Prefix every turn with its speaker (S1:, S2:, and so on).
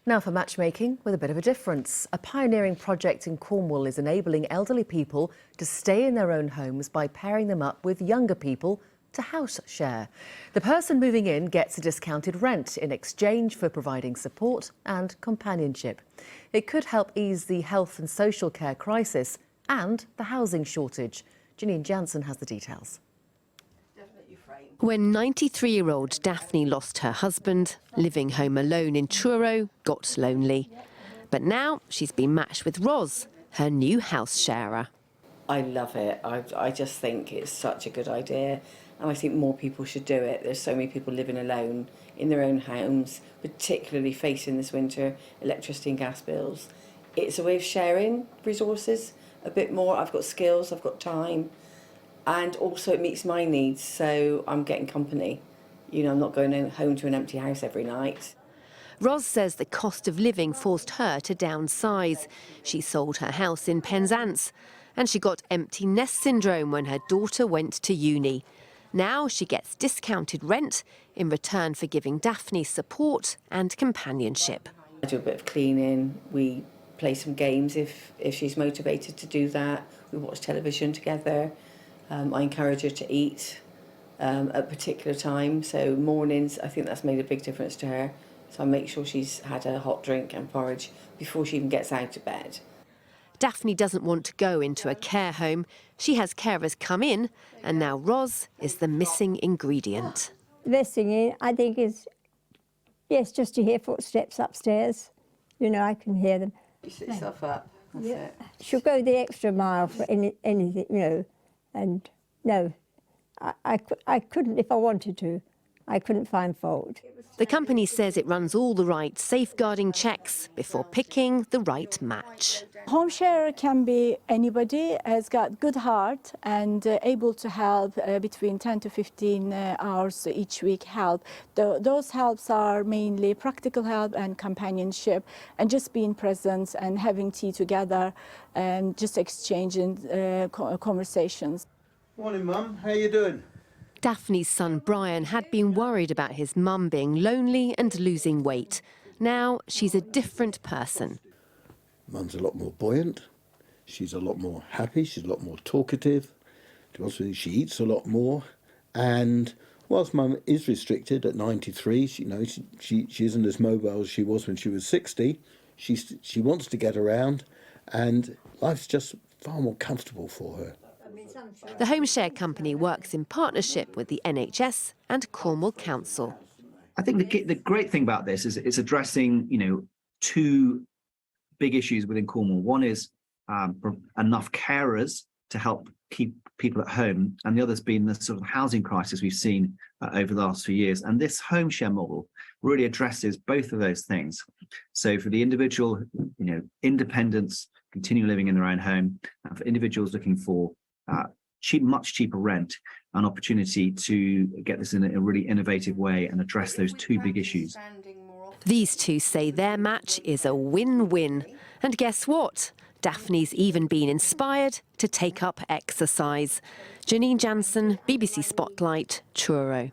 S1: Now for matchmaking with a bit of a difference. A pioneering project in Cornwall is enabling elderly people to stay in their own homes by pairing them up with younger people to house share. The person moving in gets a discounted rent in exchange for providing support and companionship. It could help ease the health and social care crisis and the housing shortage. Janine Jansen has the details.
S2: When 93-year-old Daphne lost her husband, living home alone in Truro got lonely. But now she's been matched with Ros, her new house sharer.
S3: I love it. I just think it's such a good idea, and I think more people should do it. There's so many people living alone in their own homes, particularly facing this winter electricity and gas bills. It's a way of sharing resources a bit more. I've got skills, I've got time. And also it meets my needs, so I'm getting company. You know, I'm not going home to an empty house every night.
S2: Ros says the cost of living forced her to downsize. She sold her house in Penzance, and she got empty nest syndrome when her daughter went to uni. Now she gets discounted rent in return for giving Daphne support and companionship.
S3: I do a bit of cleaning, we play some games if she's motivated to do that. We watch television together. I encourage her to eat at a particular time, so mornings, I think that's made a big difference to her. So I make sure she's had a hot drink and porridge before she even gets out of bed.
S2: Daphne doesn't want to go into a care home. She has carers come in, and now Ros is the missing ingredient.
S4: The best thing, I think, is, yes, just to hear footsteps upstairs. You know, I can hear them.
S3: You sit yourself up, that's it.
S4: She'll go the extra mile for anything, you know. And no, I couldn't, if I wanted to, I couldn't find fault.
S2: The company says it runs all the right safeguarding checks before picking the right match.
S5: Homesharer can be anybody, has got good heart and able to help between 10 to 15 hours each week help. Those helps are mainly practical help and companionship and just being present and having tea together and just exchanging conversations.
S6: Morning, Mum. How you doing?
S2: Daphne's son Brian had been worried about his mum being lonely and losing weight. Now she's a different person.
S6: Mum's a lot more buoyant. She's a lot more happy. She's a lot more talkative. To be honest with you, she eats a lot more. And whilst Mum is restricted at 93, she isn't as mobile as she was when she was 60. She wants to get around, and life's just far more comfortable for her.
S2: The Homeshare company works in partnership with the NHS and Cornwall Council.
S7: I think the great thing about this is it's addressing, two big issues within Cornwall. One is enough carers to help keep people at home, and the other's been the sort of housing crisis we've seen over the last few years. And this Homeshare model really addresses both of those things. So for the individual, independence, continue living in their own home, and for individuals looking for much cheaper rent, an opportunity to get this in a really innovative way and address those two big issues.
S2: These two say their match is a win-win. And guess what? Daphne's even been inspired to take up exercise. Janine Jansen, BBC Spotlight, Truro.